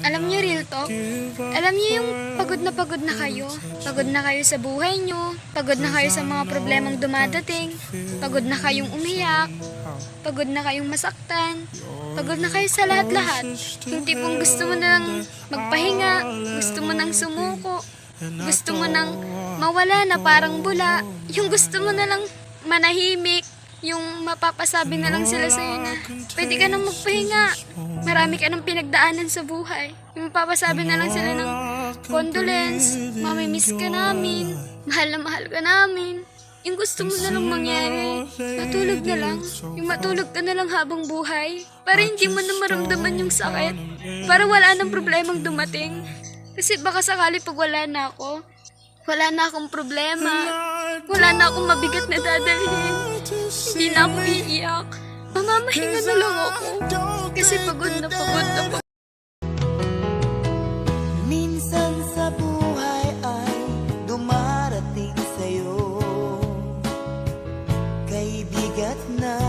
Alam niyo, real talk, alam niyo yung pagod na kayo. Pagod na kayo sa buhay niyo, pagod na kayo sa mga problemang dumadating, pagod na kayong umiyak, pagod na kayong masaktan, pagod na kayo sa lahat-lahat. Yung tipong gusto mo na lang magpahinga, gusto mo nang sumuko, gusto mo nang mawala na parang bula, yung gusto mo na lang manahimik, yung mapapasabi na lang sila sa'yo na pwede ka nang magpahinga, marami ka nang pinagdaanan sa buhay. Yung mapapasabi na lang sila ng condolence, mamimiss ka namin, mahal na mahal ka namin. Yung gusto mo na lang mangyari, matulog na lang. Yung matulog ka na lang habang buhay, para hindi mo na maramdaman yung sakit, para wala nang problemang dumating. Kasi baka sakali pag wala na ako, wala na akong problema, wala na akong mabigat na dadalhin, hindi na ako iiyak, mamamahinga na lang ako, kasi pagod na pagod. Minsan sa buhay ay dumarating sa'yo, kay bigat na